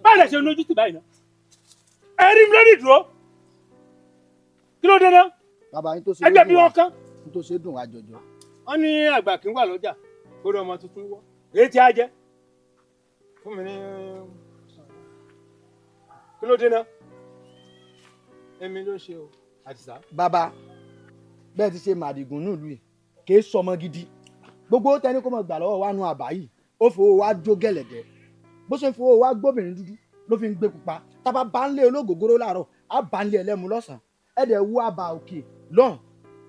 Báyìí ṣe lójú tì báyìí náà. Ẹ̀rí mi lórí ìdúró. Kí ló dé náà? Bàbá yín tó ṣe ẹgbẹ́ bí wọ́n kán. Tó ṣe dùn wá jọjọ. Wọ́n ní àgbà kí n wà lọ́jà kó lọ ọmọ tuntun wọ́. Èyí tí a jẹ́. Fún mi ní. Kí ló dé náà? Èmi ló ṣe o. Àdìsá. Bàbá bẹ́ẹ̀ ti ṣe màdìgún nílùú yìí kì í sọmọ gidi. Gbogbo tẹni kó mọ gbà lọ́wọ́ wa nu àbá yìí. Ó fowó wa jó gẹ̀lẹ̀dẹ̀. Bó ṣe ń fowó wa gbóbìnrin dúdú ló fi ń gbé pupa. Tábà bá ń lé olóògógóró láàárọ̀ á bá ń lé ẹlẹ́mu lọ́sàn-án. Ẹ̀dẹ̀ wú àbá òkè lọ́n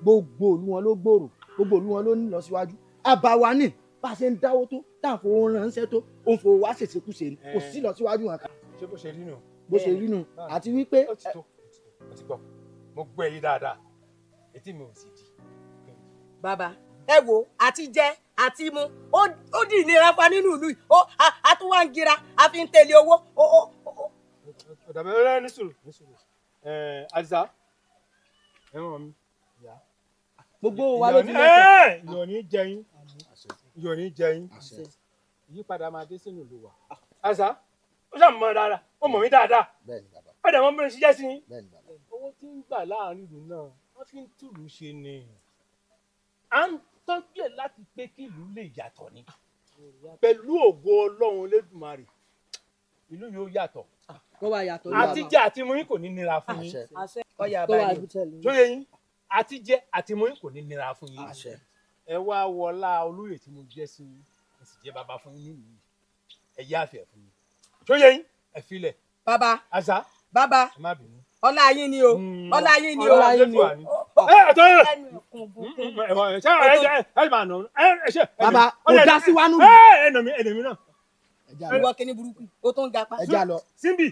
gbogbo òlu wọn ló gbòòrò gbogbo òlu wọn ló ní lọ síwájú. Àbá wa ní bá a ṣe ń dáwó tó táà fowó ránṣẹ́ tó ó ń fowó wá ṣèṣekúṣe ni kò sí lọ síwájú wọn kan. Ṣé bó ṣe rí nù? Bó ṣe rí nù àti wípé. Ó ti tó ó ti gbọ́ mo gbọ́ èyí dáadáa etí mi ò sì di. Bàbá ẹ wo àti jẹ àti mu ó dì ìnira fa nínú ìlú yìí a tún wá ń gira a fi ń tẹ̀lé owó. Ọ̀dàbẹ̀ rẹ̀ ní sùúrù Àdìsá ẹ̀wọ̀n mi. Gbogbo wa ló ti lọ́sẹ̀. Yóò ní jẹyìn yóò ní jẹyìn ìyípadà máa dé sínú ìlú wa. Àdìsá ó ṣàmù mọ́ dáadáa ó mọ̀ mí dáadáa ó dẹ̀ mọ́ bí mo ṣe jẹ́ sí i. Owó tí ń gbà láàrin ìlú náà wọ́n fi ń túlù ṣe ni à ń tọ́jú ẹ̀ láti pé kí ìlú lè yàtọ̀ ni pẹ̀lú ògo Ọlọ́run Olódùmarè ìlú yóò yàtọ̀ àtijẹ àti mú yín kò ní nira fún yín sóye yín àtijẹ àti mú yín kò ní nira fún yín ẹ wá wọlá olóyè tí mo jẹ́ sí yín ẹ sì jẹ́ bàbá fún yín nìyí ẹ yáfẹ́ fún yín sóye yín ẹ filẹ̀. Bàbá Àṣà bàbá ẹ má bínú. ọlá yín ni o ọlá yín ni o. Bàbá kò dá sí wánú. ẹnìmí náà. Ìwọ kíní burúkú o tó ń gapá. Ẹ já lọ. Síbì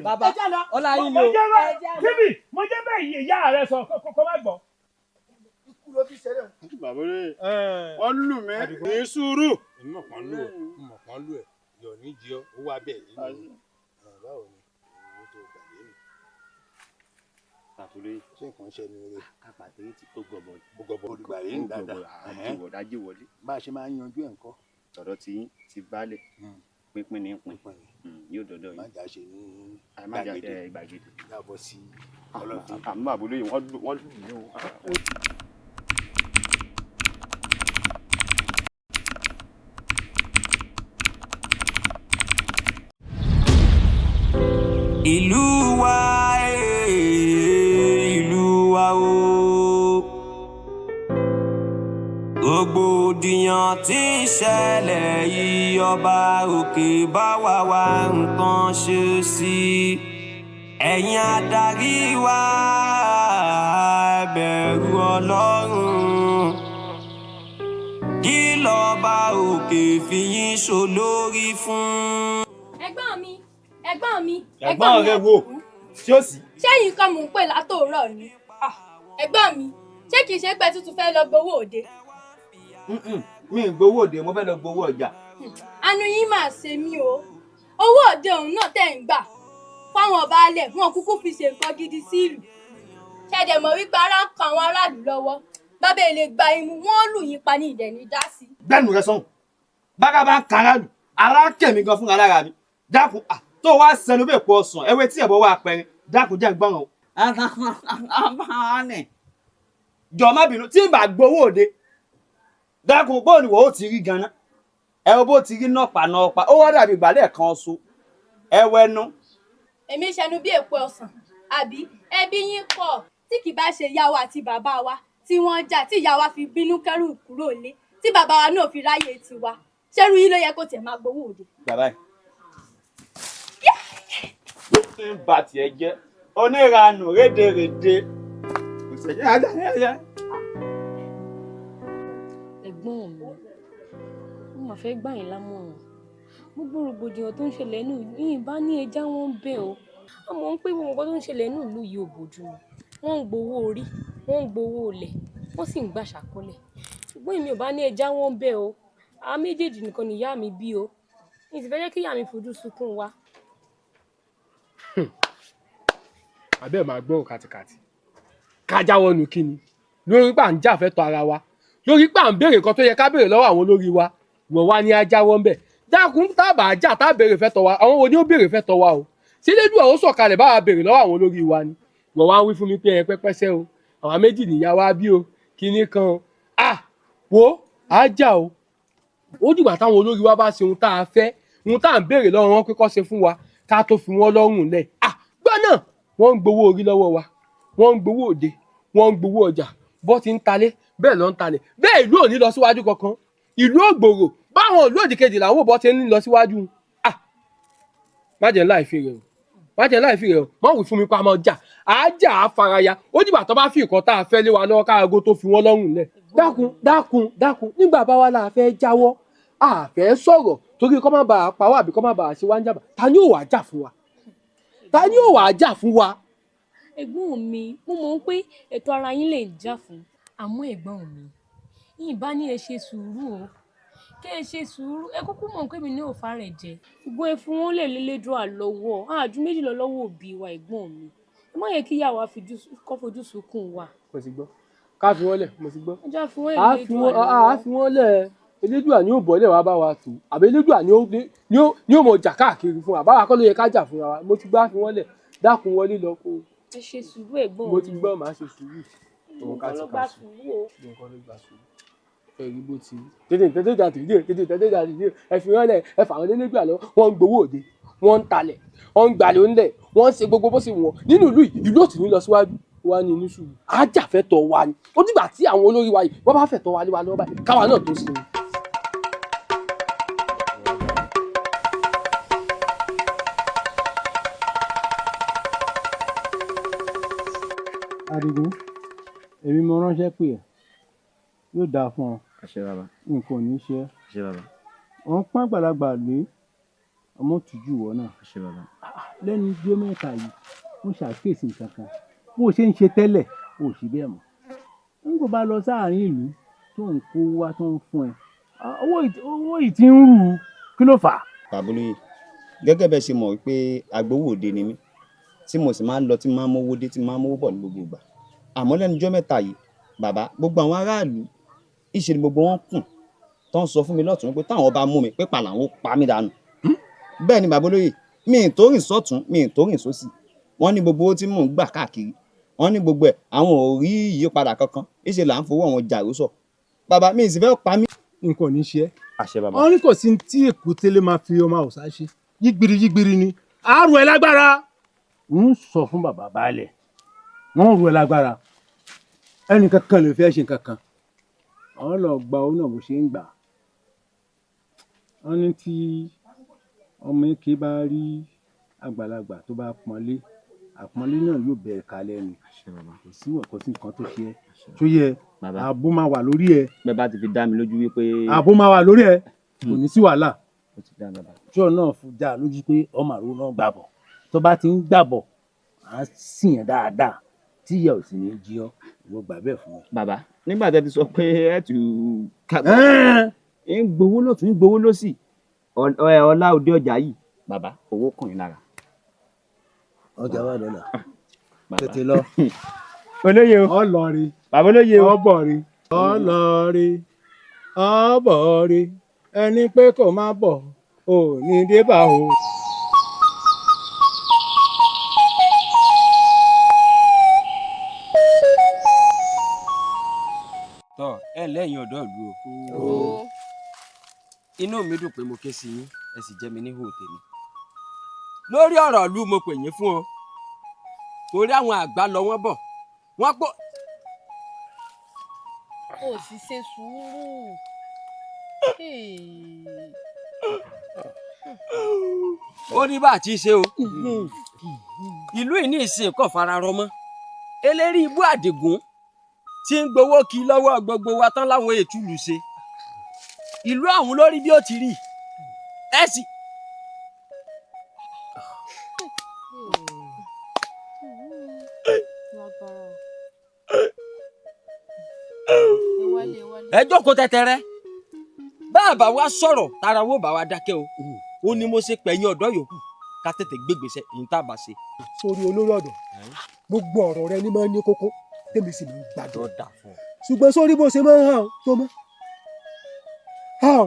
bàbá ọlá yín ni o. Síbì mo jẹ́ bẹ́ẹ̀ ìyá rẹ sọ kó má gbọ́. Ikú ló fi ṣẹlẹ̀. Bàbá rẹ̀ wọ́n lù mí. Ní sùúrù. Èmi mọ̀ kàn lù ẹ̀ mọ̀ kàn lù ẹ̀ yọ̀ ní jí ọ́ ó wá bẹ́ẹ̀ nínú. Báwo ni owó tó gbàgbé mi? Àtúlẹ̀ Ṣé nǹkan ṣe ni oore? àpàtẹ tí ó gbọ̀bọ̀ Gbogbo olùgbà yìí ń dáadáa. àjíwọ̀dájí wọlé. Bá a ṣe máa ń yanjú ẹ̀ ńkọ́. Tọ̀dọ̀ tí ti bálẹ̀ pínpín ní pín yóò dọ̀dọ̀ yìí. Má jà ṣe ní gbàgede. Yàbọ̀ sí ọlọ́fin. àmọ́ àbúrò yìí wọ́n lù mí o. Ìlú wa o rògbòdìyàn tí ń ṣẹlẹ̀ yìí ọba òkè bá wá nǹkan ṣe sí ẹ̀yin adarí wa ẹ bẹ̀rù Ọlọ́run kí lọ́ba òkè fi yín ṣolórí fún. Ẹ̀gbọ́n mi. Ẹ̀gbọ́n rẹ wo tí ó sì. Ṣé yìí kan mò ń pè látòórọ̀ ni? Ẹ̀gbọ́n mi, ṣé kìí ṣe pé tuntun fẹ́ lọ gbowó òde? Mi ì gbowó òde, mo fẹ́ lọ gbowó ọjà. Àánú yín máa ṣe mí o. Owó òde òun náà tẹ̀ ń gbà fáwọn baálẹ̀ wọn kúkú fi ṣe nǹkan gidi sí ìlú. Ṣẹ̀dẹ̀ mọ̀ wípé ara ń kan àwọn aráàlú lọ́wọ́. Bábá ilé gba imú, wọ́n lù yín pa ní ìdẹ̀ ní dásí. Gbẹ́nu rẹ sọ́hùn. Bára bá ń kan aráàlú, ara kẹ̀mí gan fún alára mi. Dákun tó wá sẹnu bẹ́ẹ̀ pọ̀ sàn ẹwé tí ẹ̀bọ̀ wà pẹ́rin dákun jẹ́ gbọ́ràn o. Jọ̀ọ́ má bínú tí ń bá gbowó òde dákun bó ni wò ó ti rí ganan ẹ wo bó ti rí nọ́pà ó wá dàbí ìgbàlẹ̀ kan so ẹ wẹnu. Èmi ṣẹnu bí èpo ọsàn àbí ẹbí yín pọ̀ tí kì bá ṣe ìyá wa àti bàbá wa tí wọ́n jà tí ìyá wa fi bínú kẹ́rù kúrò lé tí bàbá wa náà fi ráyè tiwa ṣẹ́rú yín ló yẹ kó tiẹ̀ máa gbowó òde. Bàbá yìí ló ti ń bà tiẹ̀ jẹ́ oníranù rédèrèdè. Ẹ̀gbọ́n mi mo máa fẹ́ gbà yín lámọ̀ràn gbogbo rògbòdìyàn tó ń ṣẹlẹ̀ nù yìí bá ní ẹja wọn bẹ́ẹ̀ o àmọ́ ń pé gbogbo nǹkan tó ń ṣẹlẹ̀ nù ìlú yìí ò bójú mu wọ́n ń gbowó orí wọ́n ń gbowó olè wọ́n sì ń gbà ṣàkólẹ̀ ṣùgbọ́n èmi ò bá ní ẹja wọn bẹ́ẹ̀ o àwọn méjèèjì nìkan ni ìyá mi bí o ní ti fẹ́ jẹ́ kí ìyá mi fojú sunkún wa. àbẹ́ máa gbọ́ kàtìkàtì ká jáwọ́ nu kí ni lórí pà ń jà fẹ́tọ̀ ara wa lórí pà ń béèrè nǹkan tó yẹ ká béèrè lọ́wọ́ àwọn olórí wa wọ́n wá ní ajáwọ́ ń bẹ̀ dákun tábà jà tá béèrè fẹ́tọ̀ wa àwọn wo ni ó béèrè fẹ́tọ̀ wa o ṣé lédùn àwọn sọ̀kalẹ̀ báwa béèrè lọ́wọ́ àwọn olórí wa ni wọ́n wá ń wí fún mi pé ẹ pẹ́pẹ́sẹ́ o àwọn méjì nìyá wa bí o kinní kan o wo ajá o ó dìgbà táwọn olórí wa bá ṣe ohun tá a fẹ́ ohun tá à ń béèrè lọ́wọ́ wọn pé kó ṣe fún wa ká tó fi wọ́n lọ́rùn lẹ̀ gbọ́ náà wọ́n ń gbowó orí lọ́wọ́ wa wọ́n ń gbowó òde wọ́n ń gbowó ọjà bó ti ń talé bẹ́ẹ̀ ló ń talẹ̀ bẹ́ẹ̀ ìlú ò ní lọ síwájú kankan ìlú ògbòrò báwọn ìlú òdìkejì làwọn bó ti ń lọ síwájú má jẹ́ láì fi rẹ̀ o má jẹ́ láì fi rẹ̀ o má wí fún mi pa máa jà àájà àfaraya ó dìgbà tó bá fi nǹkan tá a fẹ́ lé wa lọ́wọ́ káàgó tó fi wọ́n lọ́rùn lẹ̀ dákun nígbà bá wa la fẹ́ jáwọ́ a fẹ́ sọ̀rọ̀ torí kó má bàa pa wá àbí kó má bàa ṣe wá ń jàmbá ta ni ó wàá jà fún wa ta ni ó wàá jà fún wa. ẹ̀gbọ́n mi mo mọ̀ pé ẹ̀tọ́ ara yín lè jà fún àmọ́ ẹ̀gbọ́n mi yìí bá ní ẹ ṣe sùúrù o kí ẹ ṣe sùúrù ẹ kúkú mọ̀ pé mi ní òfà rẹ̀ jẹ ṣùgbọ́n ẹ fún wọn lè lélédùn àlọ́wọ́ àjú méjì lọ lọ́wọ́ òbí wa ẹ̀gbọ́n mi ẹ má yẹ kí ìyá wa kọ́ fojú sunkún wa. mo ti gbọ́ ká fi wọ́n lẹ̀ mo ti gbọ́. ẹjọ́ fi wọ́n lẹ̀ lélédùn àlọ́wọ́. a fi wọ́n lẹ̀ elédùà ni ó bọ́lẹ̀ wá bá wa tù àbí elédùà ni ó mọ jà káàkiri fún wa báwa kọ́ ló yẹ ká jà fúnra wa mo ti gbá fi wọ́n lẹ̀ dákun wọlé lọ kó. ẹ ṣe sùúrù ẹ̀gbọ́n mi. mo ti gbọ́ màá ṣe sùúrù. nǹkan ló gbà sùúrù o. nǹkan ló gbà sùúrù. ẹ̀rí bó ti tètè ẹ fi wọ́n lẹ̀ ẹ fà wọ́n elédùà lọ wọ́n ń gbowó òde wọ́n ń talẹ̀ wọ́n ń gbàlẹ̀ ńlẹ̀ wọ́n ń ṣe gbogbo bó ṣe wọ̀n nínú ìlú òtún ní lọ síwájú wa ní ní sùúrù ajáfẹ́tọ̀ wa ni ó dìgbà tí àwọn olórí wa yìí wọ́n bá fẹ̀tọ̀ wa lé wa lọ́wọ́ báyìí káwa náà tó sinmi. Adigun èmi mo ránṣẹ́ pè ẹ́ yóò dáa fún ọ àṣẹ bàbá nǹkan ò ní ṣe ẹ́ àṣẹ bàbá wọ́n pọ́n àgbàlagbà lé ọmọ tìjú wọ náà àṣẹ bàbá. lẹ́nu ijó mẹ́ta yìí mo ṣàkíyèsí nǹkan kan bó o ṣe ń ṣe tẹ́lẹ̀ o ò sí bẹ́ẹ̀ mọ́ n kò bá lọ sáàárín ìlú tó ń kó wá tó ń fún ẹ owó yìí ti ń rù ú kí ló fà á. bàbá olóyè gẹ́gẹ́ bẹ́ẹ̀ ṣe mọ̀ wípé agbowó òde ni mí tí mo sì máa ń lọ tí máa ń mówó dé tí máa ń mówó bọ̀ ní gbogbo ìgbà àmọ́ lẹ́nu ijọ́ mẹ́ta yìí bàbá gbogbo àwọn aráàlú ìṣe ni gbogbo wọn kùn tó ń sọ fún mi lọ́tún pé táwọn bá mú mi pé pàlà àwọn ó pa mí dànù bẹ́ẹ̀ ni bàbá olóyè mi ì tó rìn sọ́tún mi ì tó rìn sósì wọ́n ní gbogbo owó tí mò ń gbà káàkiri wọ́n ní gbogbo ẹ̀ àwọn ò rí ìyípadà kankan ìṣe là ń fowó àwọn jàrú sọ bàbá mi ì sì fẹ́ pa mí. nǹkan ò ní ṣe ẹ́ àṣẹ bàbá. wọ́n ní kò sí tí èkúté máa fi ọmọ àwòsá ṣe yígbiri ni àárò ẹ lágbára ń sọ fún bàbá baálẹ̀ wọ́n rú ẹ lágbára ẹnì kankan lè fẹ́ ṣe kankan àwọn lọ gba owó náà bó ṣe ń gbà wọ́n ní tí ọmọ èké bá rí àgbàlagbà tó bá pọ́nlé àpọ́nlé náà yóò bẹ̀rẹ̀ kalẹ̀ ni kò sí nǹkan tó ṣe ẹ́ tó yẹ ààbò máa wà lórí ẹ. bẹ́ẹ̀ bá ti fi dá mi lójú wípé. ààbò máa wà lórí ẹ kò ní sí wàhálà tí ọ náà fún dá lójú pé ọmọ àrò náà gbàbọ̀ tó bá ti ń gbàbọ̀ à á sìn yẹn dáadáa tí ìyá ò sì ní jí ọ ìwọ gbà bẹ́ẹ̀ fún mi. bàbá nígbà tí a ti sọ pé ẹ tù kàgbà ń gbowó lọ́tún ń gbowó lọ́sì ọlá òde ọjà yìí bàbá owó kàn yín lára. ọjà wà lọ́la tètè lọ. olóye o ọlọrí bàbá olóye o ọbọrí ọlọrí ọbọrí ẹni pé kò má bọ̀ ò ní débà o. tọ ẹ lẹ́yìn ọ̀dọ́ ìlú o inú mi dùn pé mo ké sí yín ẹ sì jẹ́ mi ní hò tèmi lórí ọ̀rọ̀ ìlú mo pè yín fún o torí àwọn àgbà lọ wọ́n bọ̀ wọ́n pọ̀. ó sì ṣe sùúrù. ó ní bá a ti ṣe o ìlú yìí ní ìsìn kò fara rọ mọ́ eléri ibú àdìgún tí ń gbowó kí lọ́wọ́ gbogbo wa tán láwọn ètùlù ṣe ìlú àwọn lórí bí ó ti rí ẹ sì. ẹ jókòó tẹtẹrẹ bá a bá wa sọ̀rọ̀ tara wo bá wa dákẹ́ o ó ní mo ṣe pẹ̀yìn ọ̀dọ́ yòókù ká tètè gbégbèsè èyí tá a bá ṣe. sórí olórí ọ̀dọ́ gbogbo ọ̀rọ̀ rẹ ni máa ń ní kókó tèmi sì máa ń gbàdọ̀ ṣùgbọ́n sórí bó ṣe máa ń hàn tó mọ́ hàn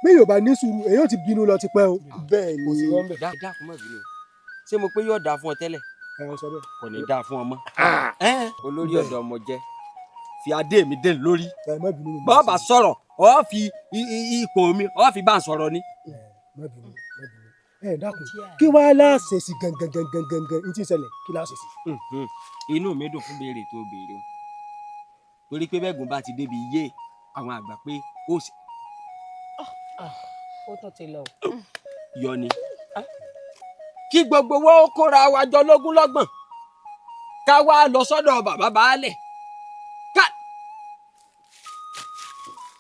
bí yóò bá ní sùúrù èyí ò ti bínú lọ ti pẹ́ o. bẹ́ẹ̀ ni dákun má bínú ṣé mo pé yóò dáa fún ọ tẹ́lẹ̀ kò ní dáa fún ọ mọ́ olórí ọ̀dọ́ ọmọ jẹ́ fi adé mi dé lórí bọ́ọ̀bà sọ̀rọ̀ ọ fi ipò mi ọ fi bá ń sọ̀rọ̀ ni. ẹ dákun kí wàá láṣẹ sí gangan ní tí ń ṣẹlẹ̀ kí láṣẹ sí. inú mi dùn fún béèrè tó béèrè o torí pé bẹ́ẹ̀gùn bá ti débi iye àwọn àgbà pé ó sì. ó tún ti lọ. yọ ni kí gbogbo wọn kóra wa jọ lógúnlọ́gbọ̀n ká wá lọ sọ́dọ̀ bàbá baálẹ̀ ká.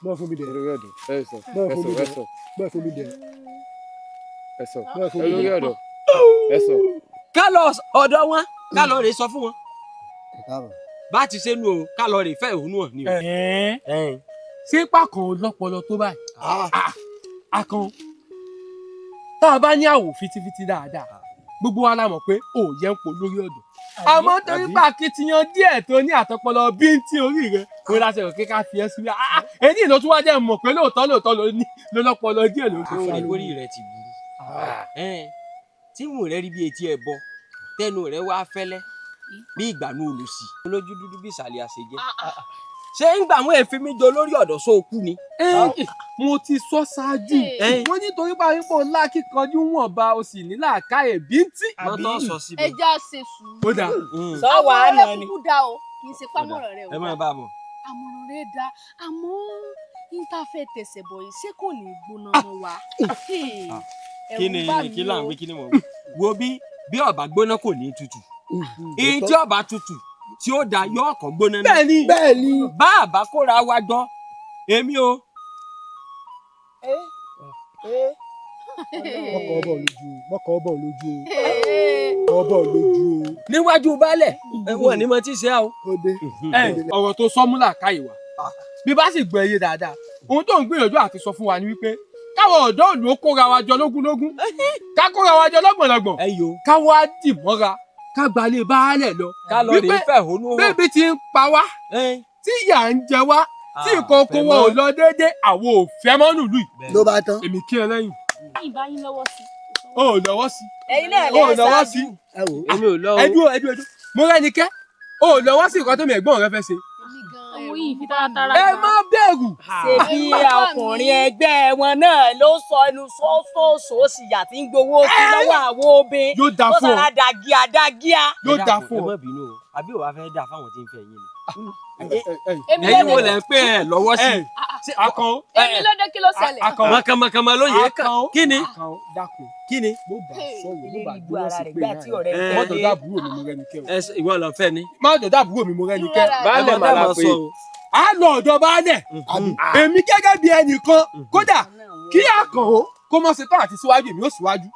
bọ́ọ̀ fún mi dẹ̀. olórí ọ̀dọ́ ẹ sọ bọ́ọ̀ fún mi dẹ̀. bọ́ọ̀ fún mi dẹ̀. ẹ sọ olórí ọ̀dọ́ ẹ sọ. ká lọ ọ̀dọ̀ wọn ká lọ rè sọ fún wọn. bá ti ṣe nu o ká lọ rè fẹ́ òun náà ni o. ṣé pàkan lọ́pọlọ tó báyìí akàn tá a bá ní àwò fitifiti dáadáa gbogbo wa la mọ̀ pé ò yẹ ń po lórí ọ̀dọ̀ àmọ́ torí pa akitiyan díẹ̀ tó ní àtọpọlọ bíntí orí rẹ kó láṣẹ òkè ká fi ẹ́ sí wíwá èyí ló tún wá jẹ́ mọ̀ pé lóòótọ́ ló lọ́pọlọ díẹ̀ ló fi fún orí rẹ ti burú tí mò rẹ rí bí etí ẹ bọ tẹnu rẹ wá fẹ́lẹ́ bí ìgbàanú olùsì olójú dúdú bí ìsàlẹ̀ àṣejẹ ṣé ń gbà àwọn èéfín mi jọ lórí ọ̀dọ̀ sóòkú ni. mo ti sọ ṣáájú wọn nítorí bá yín pọ̀ ńlá kíkanjú wọn bá o sì ní làákàyè bíntì. ẹja ṣe sùúrù. ó dà sọ wàá nà ni. àmọ̀ràn rẹ kúkú dá o kì í ṣe pámọ̀ràn rẹ o. ẹ máa bá a bọ̀. àmọ̀ràn rẹ dá àmọ́ íńtáfẹ́ tẹ̀sẹ̀ bọ̀ yìí ṣé kò ní í gbóná mọ́ wa. kí ni kí là ń wí kí ni mo wí. wo bí ọba gbóná kò ní tutù èyí tí ọba tutù tí ó da yọ ọkọ gbóná náà. bẹ́ẹ̀ni bá a bá kóra wa jọ èmi o. mọ́kọ̀ ọbọ̀ lójú o. níwájú baálẹ̀ wọn ni mo ti ṣe o. ọ̀rọ̀ tó sọ múlà káyìí wá bí bá sì gbọ́ ẹyẹ dáadáa ohun tó ń gbìyànjú àti sọ fún wa ni wípé káwọn ọ̀dọ́ òlù ó kóra wa jọ lógúnlógún ká kóra wa jọ lọ́gbọ̀nlọ́gbọ̀n ká wá dì mọ́ra ká gbalẹ̀ baálẹ̀ lọ wípé bébí ti ń pa wá tí ìyà ń jẹ wá tí ìkókó wọn ò lọ déédé àwọn ò fẹ́ mọ́ nílùú yìí. ló bá tán. èmi kí ẹ lẹ́yìn. ìbá yín lọ́wọ́ sí. o ò lọ́wọ́ sí. ẹ̀yin náà lè ṣáájú. èmi ò lọ́wọ́. ẹdú mo rẹ́ni kẹ́ o ò lọ́wọ́ sí nǹkan tó mi ẹ̀gbọ́n rẹ fẹ́ ṣe. owó yìí fi taratara. ẹ má bẹ̀rù. ṣèbí ọkùnrin ẹgbẹ́ wọn náà ló sọ ẹnu sọ́sọ́sọ́ síyà tí ń gbowó kí lọ́wọ́ àwọn obìnrin. yóò dà fún ọ. ó sara dàgíà. yóò dà fún ọ. ẹ má bínú o àbí òwà fẹ́ dà fáwọn tí ń fẹ́ yín ni. èmi wo lẹ ń pè ẹ lọ́wọ́ sí. akàn. èmi ló dé kí ló ṣẹlẹ̀. mọ̀kànmọ̀kànmọ̀ ló yẹ kàn. kí ni. dákun kí ni. mo bá sọ̀rọ̀ mo bá ìlú dúró ara sí rẹ̀ pé gbá tí ọ̀rẹ́ rẹ̀ mọ́tò dábùrò mi mo rẹ́ni kẹ́ o. ìwọ lọ fẹ́ ni. mọ́tò dábùrò mi mo rẹ́ni kẹ́. baálẹ̀ máa la pé. a lọ ọ̀dọ̀ baálẹ̀ èmi gẹ́gẹ́ bí ẹnìkan kódà kí àkàn o kó mọ̀ ṣe tán àti síwájú èmi ó síwájú.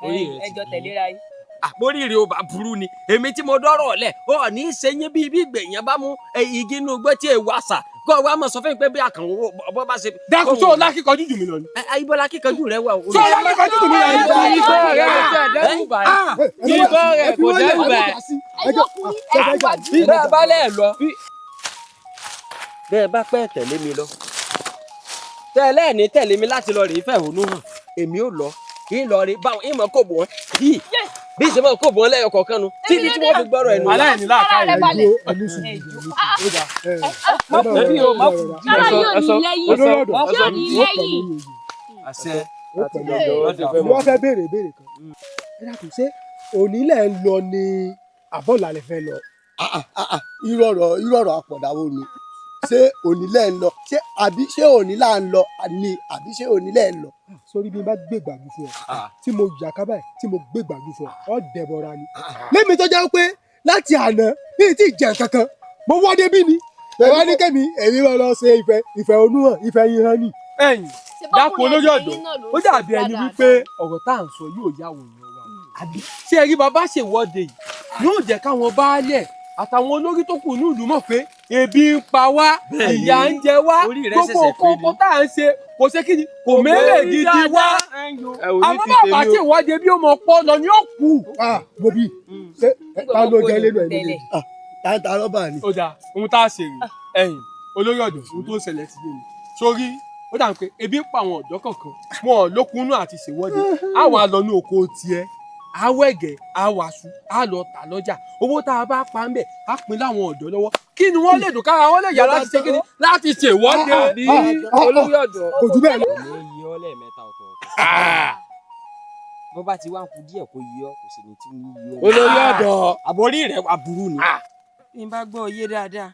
ẹjọ́ tẹ̀léra yín. àpòrìrì ò bá burú ni èmi tí mo dọ́rọ̀ ọ̀lẹ̀ ọ̀ ní í ṣe yín bíi gbẹ̀yìn bá mú igi inú gbé tí èèwọ̀ àṣà kó wa mọ̀ sọ fún mi pé bí àkàn bọ́ bá ṣe. dákun tó lákìkanjú jù mí lọ ni. ibola kíkanjú rẹ wà. tó lákìkanjú jù mí lọ ni. ìbọn rẹ kò tẹ̀ dẹ́rù báyìí. ìbọn rẹ kò dẹ́rù báyìí. bẹ́ẹ̀ bá lẹ̀ lọ. bẹ́ẹ̀ bá pẹ́ tẹ̀lé mi lọ. tẹ́lẹ̀ ní tẹ̀lé mi láti lọ rèé fẹ̀hónú hàn èmi ò lọ kí n lọ rèé báwọn ìmọ̀ kò bọ̀ wọ́n yìí bí ìṣe máa kó bọ̀ wọ́n lẹ́yọ kọ̀ọ̀kan nu títí tí wọ́n fi gbọ́rọ̀ ẹnu. aláìní láàká yẹn balẹ̀. ẹbí o má kú. sára yóò ní lẹ́yìn yóò ní lẹ́yìn. àṣẹ wọ́n fẹ́ béèrè kan ẹ dákun ṣé onílẹ̀ ń lọ ní àbọ̀là lè fẹ́ lọ. irú ọ̀rọ̀ àpọ̀dáwó ni ṣé onílẹ̀ ń lọ ṣé onílà ń lọ ni àbí ṣé onílẹ̀ ń lọ. sórí bí n bá gbé gbàgbé fún ọ tí mo jà kábàáyé tí mo gbé gbàgbé fún ọ dẹbọra ni. lémi tó jẹ́ pé láti àná ní ti jẹ kankan mo wọ́ débí ni ẹ wá ní kẹ́mi èmi máa lọ ṣe ìfẹ́ onúhàn ìfẹ́ yín hàn ni. ẹ̀yin dákun olórí ọ̀dọ́ ó dàbí ẹni wípé ọ̀rọ̀ tá à ń sọ yóò yá àwọn èèyàn wa àbí ṣé ẹ rí bàbá ṣèwọ́de yìí yóò jẹ́ káwọn baálẹ̀ àtàwọn olórí tó kù ní ìlú mọ̀ pé ebi ń pa wá ìyà ń jẹ wá gbogbo kókó tá à ń ṣe kò ṣe kí ni kò mérè gidi wá àmọ́ bàbá tí ìwọ́de bí ó mọ̀ pọ̀ lọ ni ó kù. bobi ṣé ta ló jẹ lẹ́nu ẹ̀ méjèèjì ta rọ́bà ni. ó dáa ohun tá a ṣe rí ẹ̀yìn olórí ọ̀dọ́ ohun tó ń ṣẹlẹ̀ ti dé ni sórí ó dà pé ebi ń pa àwọn ọ̀dọ́ kọ̀ọ̀kan wọn ò lókunnú àti ṣèwọ́de á wà lọ ní oko tiẹ̀ á wẹ̀gẹ̀ á wàásù á lọ tà lọ́jà owó tá a bá pa ń bẹ̀ á pín láwọn ọ̀dọ́ lọ́wọ́ kí ni wọ́n lè dùn kára wọn lè yá láti ṣe kíni láti ṣèwọ́de. olórí ọ̀dọ́ kò jù bẹ́ẹ̀ lọ. kò ní yí ọ lẹ́ẹ̀mẹ́ta ọ̀tọ̀ọ̀tọ̀ bó bá ti wá ń kú díẹ̀ kó yí ọ kò sì ní tí ń yí ọ. olórí ọ̀dọ́ àbórí rẹ̀ wà burú ni. bí n bá gbọ́ yé dáadáa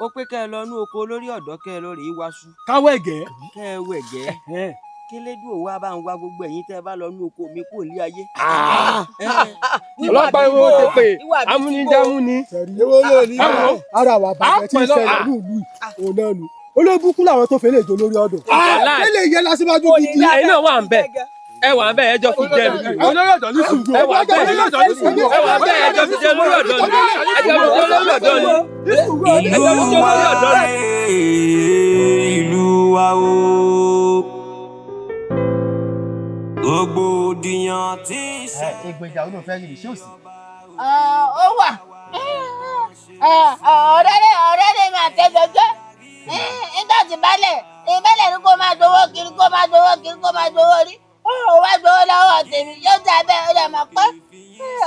ó pé kẹ́ ẹ lọ ní oko olórí ọ̀dọ́ kẹ́ ẹ lọ rèé wáṣú. káwẹ̀gẹ́. kẹ́ ẹ wẹ̀gẹ́. kélédùn òwò a bá ń wá gbogbo ẹ̀yin tẹ́ ẹ bá lọ ní oko mi kò ní ayé. ọlọ́pàá ìwé ó ti pè amúnijámú ni. ewo ló ní ara wà bàjẹ́ tí ń ṣẹlẹ̀ ní ìlú òun náà nù olóògùn láwọn tó fẹ́lẹ̀ jọ lórí ọ̀dọ̀ lè yẹ lásìwájú gidi. ẹ̀yin náà wà ń bẹ̀ ẹ wà ń bẹ̀ ẹjọ́ fi jẹ́ mi. olórí ọ̀dọ́ ní sùúrù. ẹ wà ń bẹ̀ ẹjọ́ fi jẹ́ lórí ọ̀dọ́ ni. ẹjọ́ fi jẹ́ lórí ọ̀dọ́ ni. ìlú wa ìlú wa o rògbòdìyàn tí ń ṣe. ìgbèjà olóòfẹ́ rí mi ṣé ò sí. ó wà ọ̀rẹ́ lè máa tẹ́jọ́jọ́ nígbà tí balẹ̀ ni kó máa dowó kiri kó máa dowó kiri kó máa dowó rí ó wá gbowó lọ́wọ́ tèmi yóò dà bẹ́ẹ̀ ó dà mọ̀ pé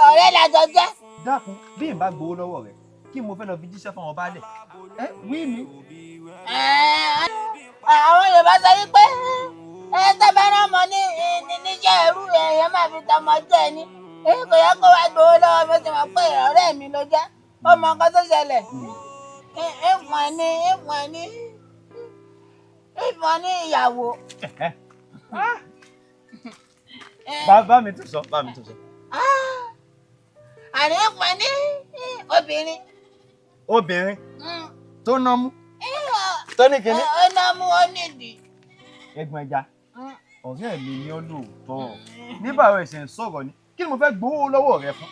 ọ̀rẹ́ làjọ jẹ́. dákun bí n bá gbowó lọ́wọ́ rẹ̀ kí mo fẹ́ lọ fi jíṣẹ́ fún wọn baálẹ̀ wí mi. àwọn Yorùbá sọ wípé tẹ́bẹ̀rẹ̀ ọmọ níṣẹ́ ẹrú èèyàn máa fi tọmọ jẹ́ ni kò yẹ kó wá gbowó lọ́wọ́ mi ti mọ̀ pé ọ̀rẹ́ mi ló jẹ́ ó mọ nǹkan tó ṣẹlẹ̀ ìfọ̀n ní ìyàwó. bá mi tún sọ bá mi tún sọ. àní ìfọ̀n ní obìnrin. obìnrin tó nọmú tó ní kíní. ó nọmú ó nídìí. ẹ̀gbọ́n ẹja ọ̀rẹ́ mi ni ó lóòótọ́ nígbà wo ẹ̀sẹ̀ ń sọ̀rọ̀ ni kí ni mo fẹ́ gbowó lọ́wọ́ rẹ fún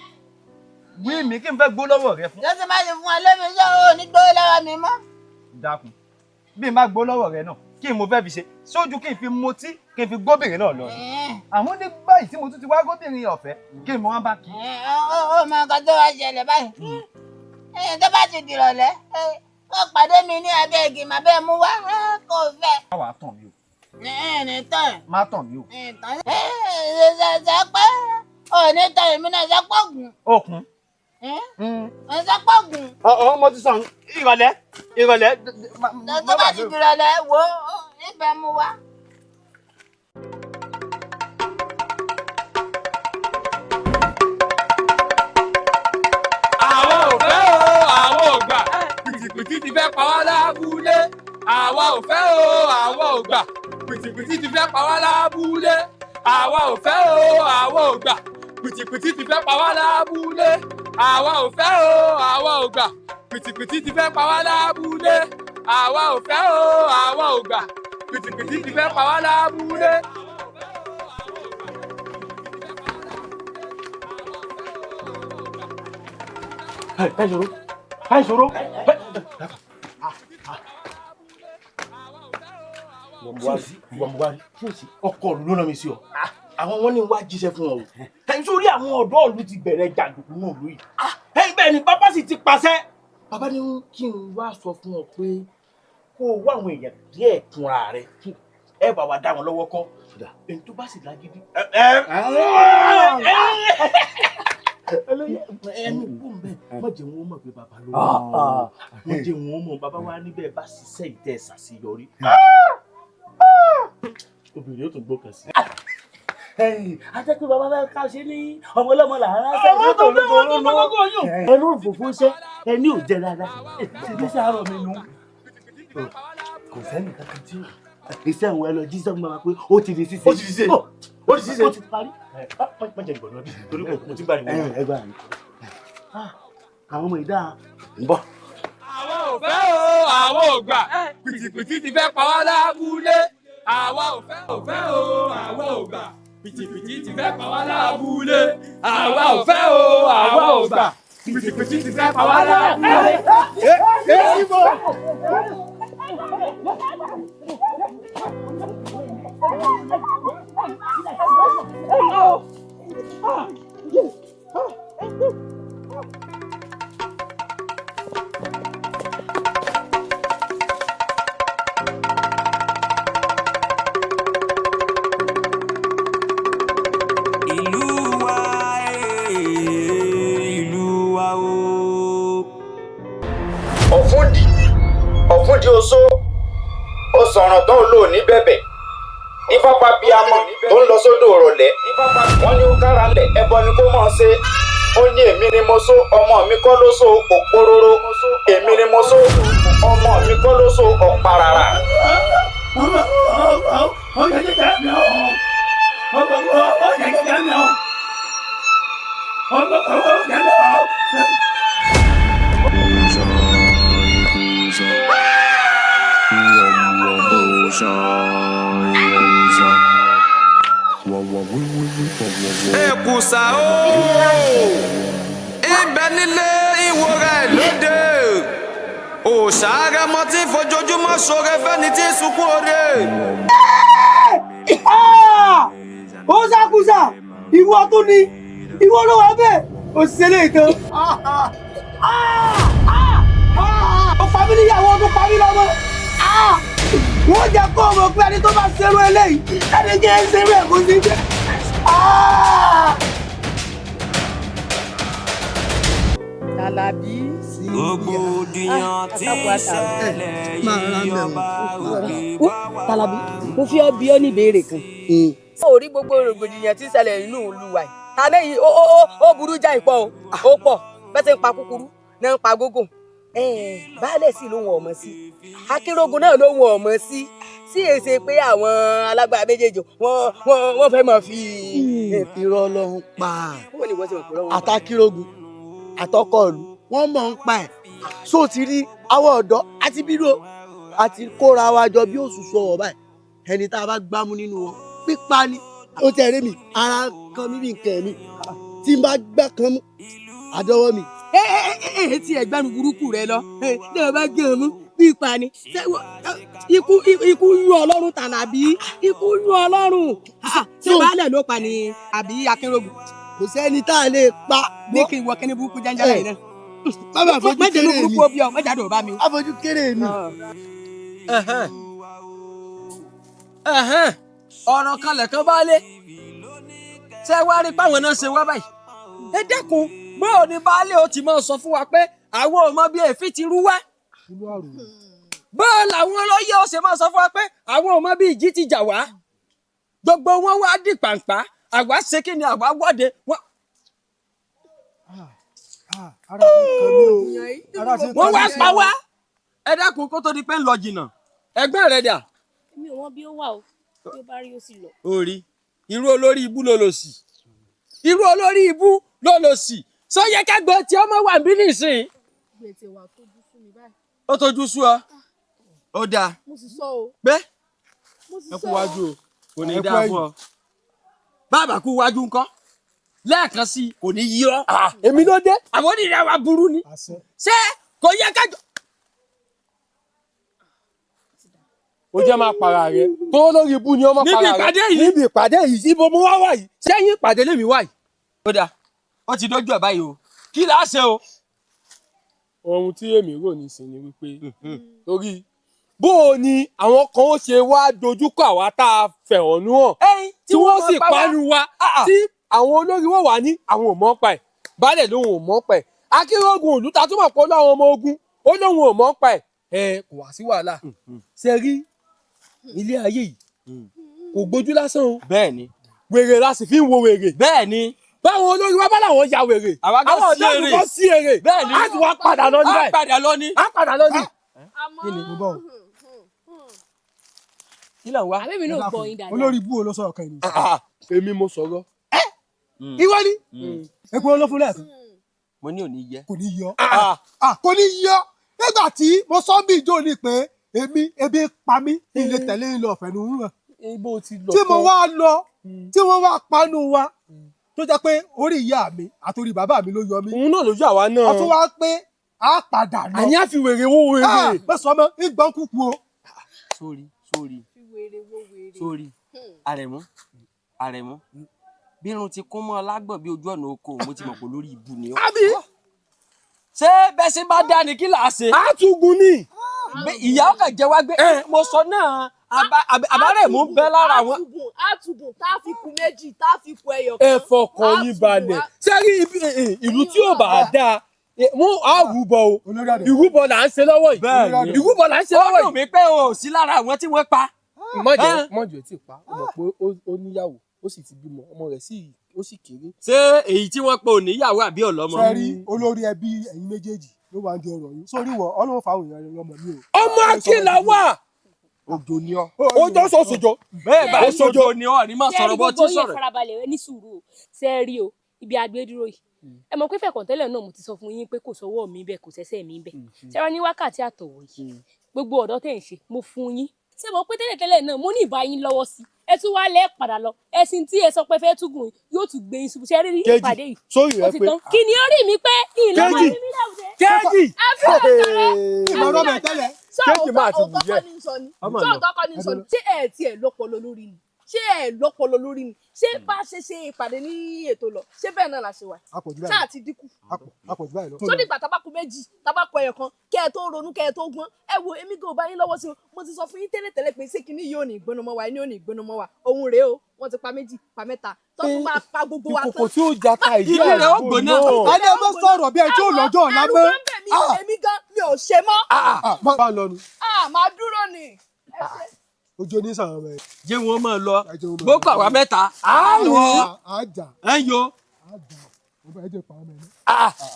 wí mi kí n fẹ́ gbowó lọ́wọ́ rẹ fún. lọ́sẹ̀ máa ti fún ọ lómi iṣẹ́ o ní gbowó lọ́wọ́ mi mọ́. dákun bí n bá gbowó lọ́wọ́ rẹ náà kí n mo fẹ́ fi ṣe sójú kí n fi mutí kí n fi gómìnà náà lọ ni àmọ́ ní báyìí tí mo tún ti wá gómìnà ọ̀fẹ́ kí n mo wá bá kí. ó mọ nǹkan tó wá ṣẹlẹ̀ báyìí tó bá ti dìrọ̀lẹ́ kó pàdé mi ní abẹ́ igi màá bẹ́ẹ̀ mú wá kó fẹ́. má wàá tàn mí o. ní tán. má tàn mí o. ṣe pé ò ní tán èmi náà ṣe pọ̀ gùn. okùn. ṣe pọ̀ gùn. mo ti sàn ìrọ̀lẹ́. tó bá ti dìrọ̀lẹ́ wo ibẹ̀ mú wá. àwọn ò fẹ́ o àwọn ò gbà pìtìpìtì ti fẹ́ pa wá lábúlé àwa ò fẹ́ o àwa ò gbà pìtìpìtì ti fẹ́ pa wá lábúlé àwa ò fẹ́ o àwa ò gbà pìtìpìtì ti fẹ́ pa wá lábúlé àwa ò fẹ́ o àwa ò gbà pìtìpìtì ti fẹ́ pa wá lábúlé àwa ò fẹ́ o àwa ò gbà pìtìpìtì ti fẹ́ pa wá lábúlé. Ẹ ṣòro. Buhari ọkọ ló rán mi sí ọ àwọn wọn ní wá jíṣẹ́ fún ọ o ẹ̀yin sórí àwọn ọ̀dọ́ ìlú ti bẹ̀rẹ̀ jàǹdùkú náà lóyè ẹ̀yin bẹ́ẹ̀ ni bàbá sì ti pàṣẹ bàbá ní kí n wá sọ fún ọ pé kó o wá àwọn èèyàn díẹ̀ fúnra rẹ ẹ bá wa dá wọn lọ́wọ́ kọ́ ẹni tó bá sì lágídí ẹni kú mbẹ má jẹ́ wọn mọ̀ pé bàbá ló wà má jẹ́ wọn mọ̀ bàbá wa níbẹ̀ bá ṣiṣẹ́ ìtẹ ṣàṣeyọrí obìnrin yóò tún gbókàn sí. a jẹ́ pé bàbá bá ká ṣe ní ọmọ ọlọ́mọ làárá sẹ́yìn tó lóko ẹnu òfófó ṣẹ́ ẹni ò jẹ dáadáa ṣe bí sàárọ̀ mi nù. kò sẹ́ni kankan tí iṣẹ́ ìwọ ẹ lọ jíṣẹ́ fún bàbá pé ó ti di ṣíṣe. ó ti parí. má jẹ́ ìgbọ̀n náà bí torí mo ti gbà ní wọn. ẹ gbà mí. àwọn ọmọ ìdá ń bọ̀. àwa ò fẹ́ o àwa ò gbà pìtìpìtì ti fẹ́ pa wá lábúlé àwa ò fẹ́ o àwa ò gbà pìtìpìtì ti fẹ́ pa wá lábúlé àwa ò fẹ́ o àwa ò gbà pìtìpìtì ti fẹ́ pa wá lára. Ibo. Ọ̀fúndì oṣó ó sọ̀rọ̀ tó ń lò ní bẹ̀bẹ̀ ìfapá bíi amọ̀ tó ń lọ sódò rọ̀lẹ́ wọ́n ní ó kára lẹ̀ ẹbọ ni kó mọ̀ ọ́ ṣe ó ní èmi ni mo só ọmọ mi kọ́ ló só òpóróró èmi ni mo só ọmọ mi kọ́ ló só ọ̀parara. Èkùsà ó ibẹ̀ nílé ìwò rẹ̀ lóde òòṣà Àrẹ̀mọ tí fojoojúmọ́ ṣoore fẹ́ni tí sunkún oore. Ó ṣàkóso ìwọ tún ni ìwọ ló wà bẹ́ẹ̀ ó ṣẹlẹ̀ ìtàn. Ó pa mí níyàwó ọdún pa mí lọ́mọ. Wọ́n jẹ́ kó ọmọ pé ẹni tó bá ṣerú eléyìí ẹni jẹ́ ṣerú ẹ̀ kó sí jẹ́. Tàlàbí sí rògbòdìyàn tí ṣẹlẹ̀ yìí ọba òkè wá wá. Tàlàbí mo fi ọ́ bi ọ́ ní ìbéèrè kan. Ó rí gbogbo rògbòdìyàn tí ṣẹlẹ̀ nínú ìlú wa yìí. Tàlẹ́ yìí ó burú já ìpọ̀ o ó pọ̀ bẹ́ẹ̀ tí ń pa kúkúrú náà ń pa gógó. Baálẹ̀ sì lóhun ọ̀mọ́ sí Akínrógun náà lóhun ọ̀mọ́ sí èsè pé àwọn alágbára méjèèjì wọ́n fẹ́ máa fi irọ́ Ọlọ́run pa àtàkìrógun àtọkọ̀ọ̀lù wọ́n mọ̀ ń pa ẹ̀ só ti rí àwọn ọ̀dọ́ àti bírò àti kóra wa jọ bí òṣùṣù ọ̀wọ̀ báyìí ẹni tá a bá gbámú nínú wọn pípa ni ó tẹ̀lé mi ara kan mi bí nǹkan mi tí n bá gbá kan mú àdọ́wọ́ mi. Tí ẹgbẹ́nu burúkú rẹ lọ ní ọba gé mú bí ipa ni ikú yún Ọlọ́run Tàlàbí ikú yún Ọlọ́run ṣé baálẹ̀ ló pa ni àbí Akínrógun. Kò sẹ́ni tá a lè pa. Ní kí n wọ kíní burúkú jáńjálá yìí náà. Bàbá àfojú kéré mi. burúkú ó bí ọ mẹ́jáde ò bá mi. Àfojú kéré mi. Ọ̀rọ̀ kalẹ̀ kan baálé ṣé wàá rí páwọn náà ṣe wá báyìí. Ẹ dẹ́kun bóò ni baálé ó ti máa sọ fún wa pé àwọn ò mọ bí èéfín ti rú wá. Bóò làwọn olóyè ó ṣe máa sọ fún wa pé àwọn ò mọ bí ìjì ti jà wá. Gbogbo wọn wá di pàǹpá àwa ṣe kí ni àwa wọ́de wọn. Wọ́n wá pa wá. Ẹ dákun kó tó di pé ń lọ jìnnà ẹgbẹ́ rẹ̀ dà. Mi ò mọ bí ó wà o bí ó bá rí ó sì lọ. Orí irú olórí ibú ló lọ sí irú olórí ibú ló lọ sí sọ yẹ kẹgbẹ́ tí ọmọ wà bí nìsín. Gbèsè wà tójú sú mi báyìí. Ó tójú sú ọ ó dáa. Mo sì sọ o. Pé Mo sì ẹ sọ kú wájú o kò ní dáa fún ọ. Bàbá kú wájú ńkọ́ lẹ́ẹ̀kan sí i kò ní yí ọ. Èmi ló dé àwọn onílẹ̀ wa burú ni ṣé kò yẹ kájọ. Ó jẹ́ máa para rẹ̀ tó lórí ibú ni ó máa para rẹ̀ níbi ìpàdé yìí ibo mo wá wà yìí sẹ́yìn ìpàdé lèmi wà yìí. Ó dáa ó ti dójú ẹ̀ báyìí o kí là á ṣe o. Ohun tí èmi rò nísìnyí ni wípé torí bó o ní àwọn kan ó ṣe wá dojúkọ àwa tá a fẹ̀hónú hàn tí wọ́n sì panu wa tí àwọn olórí wọn wà ní àwọn ò mọ̀ pa ẹ̀ baálẹ̀ lóhun ò mọ̀ pa ẹ̀ Akínrógun òlú ta túmọ̀ pọ̀ láwọn ọmọ ogun ó lóhun ò mọ̀ pa ẹ̀ kò wá sí wàhálà ṣe rí ilé ayé yìí kò gbójú lásán o. Bẹ́ẹ̀ni. Wèrè la sì fi ń wo wèrè. Bẹ́ẹ̀ni. Báwọn olórí wa bá làwọn ya wèrè. Àwọn ọ̀dọ́ ìlú sí èrè. Bẹ́ẹ̀ni. A ti wá padà lọ ní báyìí. A padà lọ ní. A padà lọ ní. Kí ni? Kí là ń wá? Àbí mi náà gbọ́ yín dáadáa. Olórí ibú wo ló sọ̀rọ̀ kan yìí. Èmi mo sọ̀rọ̀. Ìwọ ni epo olófun lẹ́ẹ̀kan. Mo ní òní yẹ. Kò ní yọ. Kò ní yọ nígbà tí mo sọ bí ìjọ ni pé ebi pa mí ilé tẹ̀lé ìlọ ọ̀fẹ́ nù rẹ̀. Ibo ti lọ. Tí mo wá lọ tí wọ́n wá panu wa tó jẹ́ pé orí ìyá mi àtòrí bàbá mi ló yọ mí. òun náà lójú àwa náà. ọtún wá pé a padà lọ. àní àfi wèrè wo wèrè. bẹ́sọ̀ ọmọ ìgbọ́n kúkú o. sórí àrẹ̀mú bí irun ti kún mọ́ lágbọ̀n bí ojú ọ̀nà oko mo ti mọ̀ pé lórí ibu ni ó. ṣé bẹ́ẹ̀ ṣe bá dá ni kí là á ṣe. a tún gun ní. ìyá ọkàn jẹ wá gbé mo sọ náà àbárẹ̀ mú bẹ́ lára wọn. àtùgùn tá a fi kù méjì tá a fi kù ẹyọ kan. ẹ fọkàn yín balẹ̀ sẹ́rí ìlú tí ò bá dáa wọn á rúbọ o ìrúbọ là ń ṣe lọ́wọ́ yìí ìrúbọ là ń ṣe lọ́wọ́ yìí. ó dùn mí pé o ò sí lára àwọn tí wọ́n pa. mọ̀jọ̀ tí ì pa ó mọ̀ pé ó níyàwó ó sì ti bímọ ọmọ rẹ̀ ó sì kéré. ṣé èyí tí wọ́n pa ò níyàwó àbí ọlọ́mọ. sẹ́rí olórí ẹbí ẹ̀yin méjèèjì ló wà ń di ọ̀rọ̀ yìí sórí wọ ọlọ́run fáwọn èèyàn rẹ̀ ọmọ mi o. ọmọ akínlá wà. òjò ni ọ. òjò sọ̀sọ̀jọ̀. bẹ́ẹ̀ bá sọ̀jọ̀ ni ọ ní máa sọ̀rọ̀ bọ́ tí sọ̀rọ̀. ṣé gbogbo yẹn farabalẹ̀ ní sùúrù o ṣe é rí o ibi àgbédúró yìí ẹ mọ̀ pé fẹ̀kàn tẹ́lẹ̀ náà mo ti sọ fún yín pé kò sọ́wọ́ mi bẹ́ẹ̀ kò sẹ́sẹ̀ mi bẹ́ẹ̀ ṣé wọ́n ní wákàtí àtọ̀wọ̀ yìí gbogbo ọ̀dọ́ tẹ̀ ń ṣe mo fún yín ṣé mo pé tẹ́lẹ̀ náà mo ní ìbá yín lọ́wọ́ sí ẹ tún wá lẹ́ padà lọ ẹ̀sìn tí ẹ sọ pé fẹ́ túgùn yóò tún gbé yín ṣubú ṣe rí ìpàdé yìí ó ti tán kí ni ó rí mi pé ìlọ́wọ́ mi mi láwùjẹ. kéèjì ìmọ̀ràn bẹ̀ tẹ́lẹ̀. kéèjì máa ti bù jẹ́ ṣé ẹ tiẹ̀ lọ́pọlọ lórí ni ṣé ẹ lọ́pọlọ lórí ni ṣé bá ṣe ṣe ìpàdé ní ètò lọ ṣé bẹ́ẹ̀ náà la ṣe wà ṣáà ti dínkù. àpọ̀jù báyìí lọ. sódì ìgbà tabako méjì tabako ẹyọ kan kẹ́ ẹ tó ronú kẹ́ ẹ tó gbọ́n ẹ wo èmi gan bá yín lọ́wọ́ sí o mo ti sọ fún yín tẹ́lẹ̀tẹ́lẹ̀ pé ṣé kinní yóò ní ìgbóná mọ́ wa ẹni yóò ní ìgbóná mọ́ wa òun rèé o wọ́n ti pa méjì pa mẹ́ta tó tún máa pa gbogbo wa tán. ìkòkò tí ó jata ìdí ẹ̀ rẹ̀ ó gbóná. alẹ́ ọmọ sọ̀rọ̀ bí ẹ tí ò lọ́jọ́ ọ̀la mọ́. èmi gan mi ò ṣe mọ́. máa lọ ni. máa dúró ni. ojú ní sàn rẹ. jẹ́ wọn máa lọ boko àwa mẹ́ta. àjà. ẹ yo. àjà mo fẹ́ jẹ pàmò ẹni.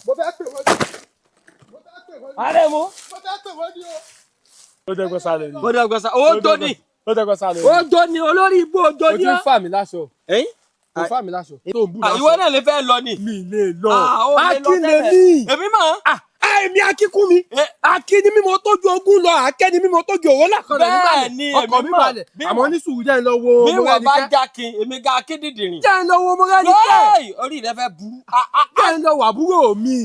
mo fẹ́ pè wọ́n ní. ààrẹ mo. mo fẹ́ pè wọ́n ní o. ó dẹ́gbẹ́ sálẹ̀ ni. ó dẹ́gbẹ́ sálẹ̀ ó tó ní. ó dẹ́gbẹ́ sálẹ̀ ni. ó tó ní olórí ibú ó tó ní. o ti ń fà mí láṣọ. o fà mí láṣọ. ìwọ náà lè fẹ́ lọ ni. mi lè lọ. akílẹ̀ ní. èmi mọ̀. èmi akíkún mi akí ni mímọ tójú ogún lọ àkẹ́ ni mímọ tójú òwò làkọ̀rẹ́ bẹ́ẹ̀ ni ọkọ̀ mi balẹ̀ àmọ́ ní sùúrù jẹ́ ń lọ wo bí wọ́n bá jákin èmi ga akíndìndìrín. jẹ́ ń lọ wo mọ́gánìkẹ́. orí rẹ fẹ́ burú. jẹ́ ń lọ wà àbúrò mi.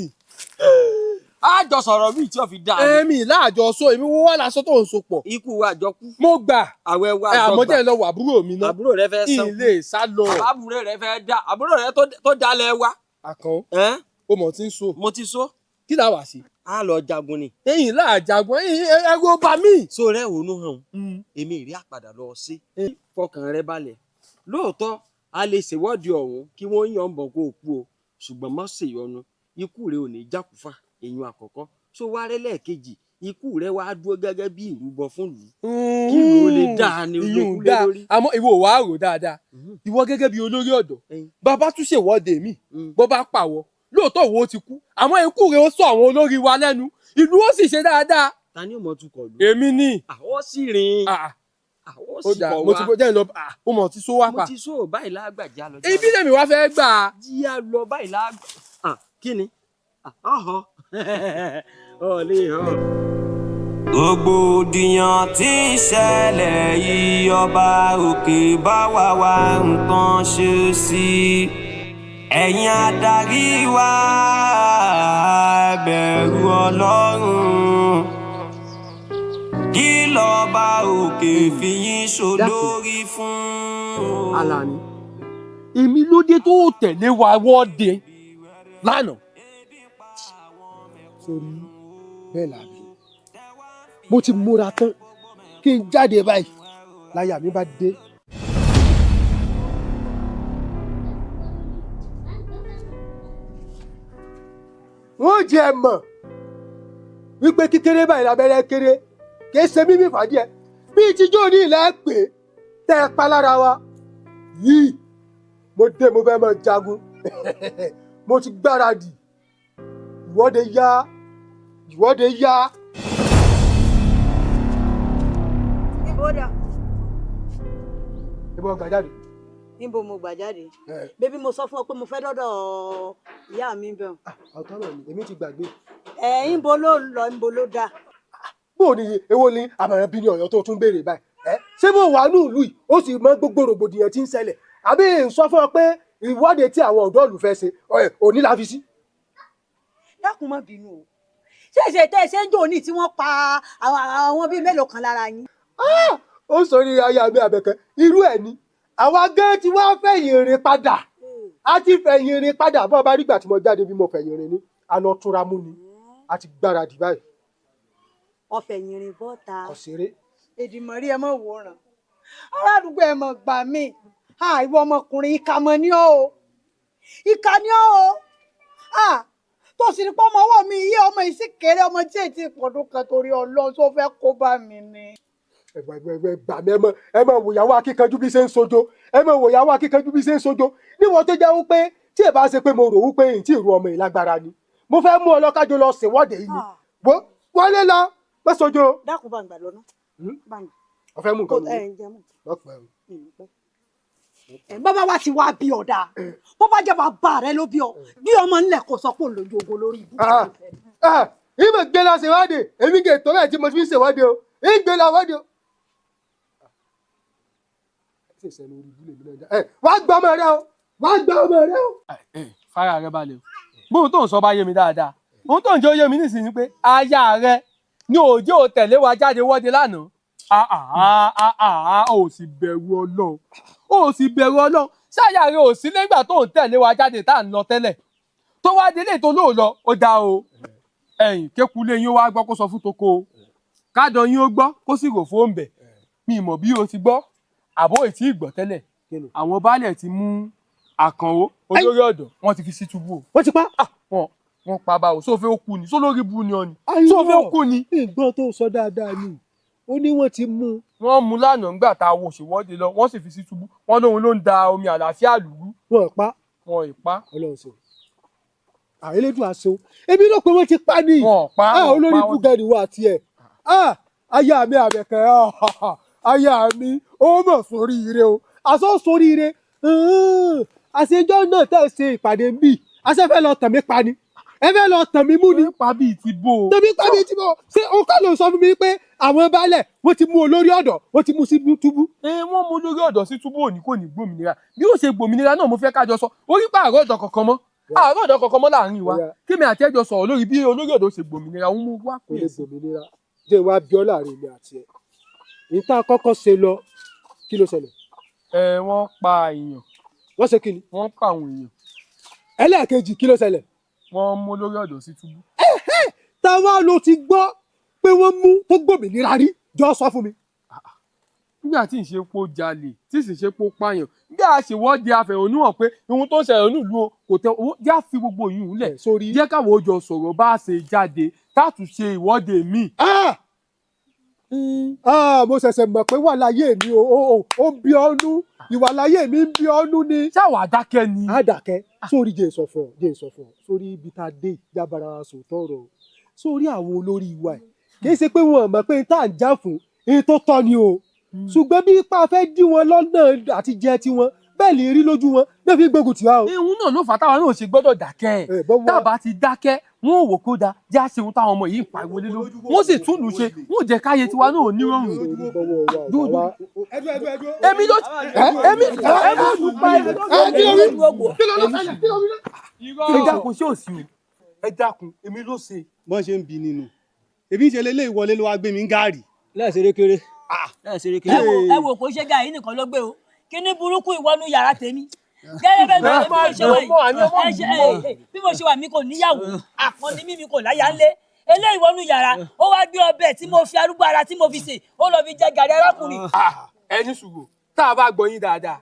àjọ sọ̀rọ̀ bíi tí o fi dáa. èmi láàjọ so èmi wọ́n wà lásán tó ń so pọ̀. ikú wa àjọ kú. mo gbà. àwẹ̀ wa àjọ gbà. àmọ́ jẹ́ ń lọ wà àbúrò mi náà. àbúrò rẹ fẹ́ sàn. ilé sá lọ. àbúrò rẹ fẹ́ dá àbúrò rẹ tó dalẹ̀ wa. àkàn o mọ̀ tí ń so. mo ti so. kí la wà sí. a lọ jagun ni. ẹ̀yin láà jagun ẹgbẹ́ bá mi. so rẹ ònú hàn èmi ìrí àpàdà lọ sí. fọkàn rẹ balẹ̀ lóòótọ́ a lè ṣèwọ́de ọ̀hún kí wọ́n yàn bọ̀ kó o kú o ṣùgbọ́n má ṣèyọnu ikú rẹ ò ní jákùfà èyàn àkọ́kọ́ so wá rẹ lẹ́ẹ̀kejì ikú rẹ wá dúró gẹ́gẹ́ bí ìrúbọ fún ìlú kí ìlú ó lè dáa ní olókùn lé lórí. àmọ́ ìwọ wàá rò dáadáa ìwọ gẹ́gẹ́ bí olórí ọ̀dọ́ bàbá tún ṣèwọ́de mi bó bá pàwọ́ lóòótọ́ òwò ti kú àmọ́ ikú rẹ̀ ó sọ àwọn olórí wa lẹ́nu ìlú ó sì ṣe dáadáa. ta ni ó mọ tukọ̀ lù. èmi ni. àwọn sì rìn. àwọn sì kọ̀ wá. mo ti jẹ́ ìlọ mo mọ̀ ti sọ wá pa. mo ti sọ báyìí lágbàjá lọ. ibi lèmi wá fẹ́ gbà. jíyà lọ báyìí lágbà. kí ni ọ̀lẹ́ hàn. rògbòdìyàn tí ń ṣẹlẹ̀ yìí ọba òkè bá wà nǹkan ṣe sí i. ẹ̀yin adarí wa bẹ̀rù Ọlọ́run kí lọ́ba òkè fi yín ṣolórí fún. Àlàní èmi ló dé tó tẹ̀lé wa wọ́de lánàá. sórí bẹ́ẹ̀ làbí mo ti múra tán kí n jáde báyìí láyà mi bá dé. wọ́n jẹ́ mọ̀ wípé kíkéré báyìí lábẹ́rẹ́ kéré kì í ṣe mímí fàdí ẹ̀ bí ìtijọ́ ní ilẹ̀ pé tẹ́ ẹ pa lára wa yìí mo dé mo fẹ́ mọ jagun mo ti gbáradì ìwọ́de yá ìwọ́de yá. Níbo dà? Níbo gbà jáde? Níbo mo gbà jáde? Bébí mo sọ fún ọ pé mo fẹ́ dọ́dọ̀ ìyá mi bẹ̀. Ọ̀tọ́ náà ni èmi ti gbàgbé. Níbo ló ń lọ, níbo ló dà? Bó ni èwo ni àmọ̀ràn bí ní Ọ̀yọ́ tó tún béèrè báyìí? Ṣé mo wà ní ìlú yìí ó sì mọ gbogbo rògbòdìyàn tí ń ṣẹlẹ̀? Àbí ń sọ fún ọ pé ìwọ́de tí àwọn ọ̀dọ́ ìlú fẹ́ ṣe òní la fi sí. dákun má bínú o ṣèṣe tẹ ṣe ń jò ní tí wọ́n pa àwọn bíi mélòó kan lára yín. ó sọ ní aya mi Àbẹ̀kẹ́ irú ẹ̀ ni àwa gán tí wọ́n fẹ̀yìn rìn padà a ti fẹ̀yìn rìn padà bọ́ọ̀ bá nígbà tí mo jáde bí mo fẹ̀yìn rìn ni àná túnra mú ni a ti gbáradì báyìí. ọ̀fẹ̀yìn rìn bọ́ta ọ̀sẹ̀rẹ̀. èdìmọ̀rí ẹ mọ̀ wòran aládùúgbò ẹ mọ̀ gbà mí ìwọ ọmọkùnrin ìkà mọ̀ ní ọ́ o ìkà ní ọ́ o tó sì ní pọ́ ọmọ ọwọ́ mi iye ọmọ yìí sì kéré ọmọ tí èyí ti pọ̀dún kan torí Ọlọ́run tó fẹ́ kó bá mi ni. gbà mí ẹ mọ wòyàwó akíkanjú bí ṣe ń sojo ẹ mọ wòyàwó akíkanjú bí ṣe ń sojo níwọ̀n tó jẹ́ wípé tí ẹ bá ṣe pé mo rò wípé èyí tí ìrù ọmọ yìí lágbára ni mo fẹ́ mú ọlọ́kájọ lọ ṣèwọ́de yìí ni wọlé lọ pẹ́ sojo. dákun bá ń gbà lọ́nà. ọ̀fẹ́ mú nǹkan mi lọ́pẹ́ o. bàbá wa ti wá bí ọ̀dà bó bá jẹ́ bàbá rẹ ló bí ọ bí ọmọ ńlẹ̀ kò sọ pé òun lójú ogun lórí ibú. ìmọ̀ gbé lọ ṣèwádìí èmi kì í tó bẹ́ẹ̀ tí mo fi ń ṣèwádìí o ìgbé lọ wádìí o. wá gbọ́ ọmọ rẹ o wá gbọ́ ọmọ rẹ o. fara rẹ balẹ̀ o bóun tó ń sọ bá yé mi dáadáa ohun tó ń jẹ́ ó yé mi nísìnyí pé aya rẹ ní òjò tẹ̀lé wa jáde wọ́de lánàá ò sì bẹ̀rù Ọlọ́run ò sì bẹ̀rù Ọlọ́run ṣáàyà rẹ ò sí lẹ́gbà tó ń tẹ̀lé wa jáde tá à ń lọ tẹ́lẹ̀ tó wá délé tó lóò lọ ó dá o ẹ̀yìn kékulé yín ó wá gbọ́ kó sọ fún toko o kádọ yín ó gbọ́ kó sì rò fóun bẹ̀ mi mọ̀ bí o ti gbọ́ àbó ètí ìgbọ́ tẹ́lẹ̀ àwọn baálẹ̀ ti mú Àkànó olórí ọ̀dọ́ wọ́n ti fi sí túbú o. wọ́n ti pa. wọ́n pa báwo sófin ó kú ni sólórí bu ni ọ ni sófin ó kú ni. ìgbọ́n tó sọ dáadáa ni ó ní wọ́n ti mú. wọ́n mú lánàá ńgbà tá a wo òṣèwọ́de lọ wọ́n sì fi sí túbú wọ́n lóun ló ń da omi àlàáfíà lùú. wọn ì pa. wọn ì pa. Ọlọ́run ṣe àìlédùn àṣọ ebi ló pé wọ́n ti pa ní. wọn pa olórí búgẹ́rì wa tiẹ̀ aya mi Àbẹ̀kẹ́ aya mi ó mọ̀ sóríire o àṣọ sóríire àṣejọ́ náà tẹ̀ ṣe ìpàdé ń bì àṣẹfẹ́ lọ tàn mí pa ni ẹ fẹ́ lọ tàn mí mú ni. pa bíi ti bò. tẹ̀mí pa bíi ti bò ṣé o kọ́ ló sọ fún mi pé àwọn baálẹ̀ wọ́n ti mú olórí ọ̀dọ́ wọ́n ti mú sí túbú. wọ́n mú olórí ọ̀dọ́ sí túbú òní kò ní gbòmìnira bí ó ṣe gbòmìnira náà mo fẹ́ kájọ sọ orí pa àárọ̀ ọ̀dọ́ kankan mọ́ àárọ̀ ọ̀dọ́ kankan mọ́ láàrin wa kémi àti ẹjọ́ sọ̀rọ̀ lórí bí olórí ọ̀dọ́ ṣe gbòmìnira òun mú wá kò lè gbòmìnira jẹ́ wá bí ọ́ láàrin mi àti ẹ̀ ìta kọ́kọ́ ṣe lọ kí ló ṣẹlẹ̀. wọ́n pa èèyàn. wọ́n ṣe kí ni. wọ́n pa àwọn èèyàn. ẹlẹ́ẹ̀kejì kí ló ṣẹlẹ̀. wọ́n mú olórí ọ̀dọ́ sí túbú. táwa ló ti gbọ́ pé wọ́n mú tó gbòmìnira rí jọ sọ fún mi. nígbà tí ìṣepò jalè tí ìṣepò pààyàn bí a ṣèwọ́de afẹ̀hónúhàn pé ohun tó ń ṣẹlẹ̀ nílùú kò tẹ owó jẹ́ àfi gbogbo yìí ńlẹ̀ jẹ́ káwọn ó jọ sọ̀rọ̀ bá a ṣe jáde táàtù ṣe ìwọ́de míì. mo ṣẹ̀ṣẹ̀ mọ̀ pé wà láyé mi ó ń bí ọ́nú ìwà láyé mi ń bí ọ́nú ni. ṣáwọ̀ àdákẹ́ ni. àdákẹ́ sórí jẹ́ ìsọ̀fọ̀ sórí ibi tá a dé jábára sòótọ́ ọ̀rọ̀ sórí àwọn olórí wa ẹ̀ kì í ṣe pé wọn mọ̀ pé tá à ń jà fún èyí tó tọ́ ni o ṣùgbọ́n bí ipa fẹ́ dí wọn lọ́nà àti jẹ tiwọn bẹ́ẹ̀ lè rí lójú wọn náà fi gbógun tì wá o. ihun náà ló fà táwa náà ṣe gbọ́dọ̀ dákẹ́ tábà ti dákẹ́ wọn ò wò kó da já ṣe ohun táwọn ọmọ yìí ń pariwo lé lórí wọn sì tún lù ṣe wọn ò jẹ́ káyé tiwa náà nírọ̀rùn. èmi ló lù pa ẹ dákun ṣé ò sí o ẹ dákun èmi ló ṣe. bọ́n ṣe ń bi nínú èmi ń ṣe lélẹ́ ìwọlé ló wá gbé mi ń gàárì. lẹ́ẹ̀ṣẹ̀rẹ̀kẹ̀rẹ̀. ẹ wò kó ṣe gàárì nìkan ló gbé o kíní burúkú ìwọ́nú yàrá tèmi gẹ́gẹ́ bẹ́ẹ̀ bí mo ṣe wà yìí bí mo ṣe wà mí kò níyàwó àpọ́n ní mi kò láyà ńlé eléyìí wọnú yàrá ó wá gbé ọbẹ̀ tí mo fi arúgbó ara tí mo fi sè ó lọ fi jẹ gàrí arákùnrin. ẹni ṣùgbọ́n tá a bá gbọ́ yín dáadáa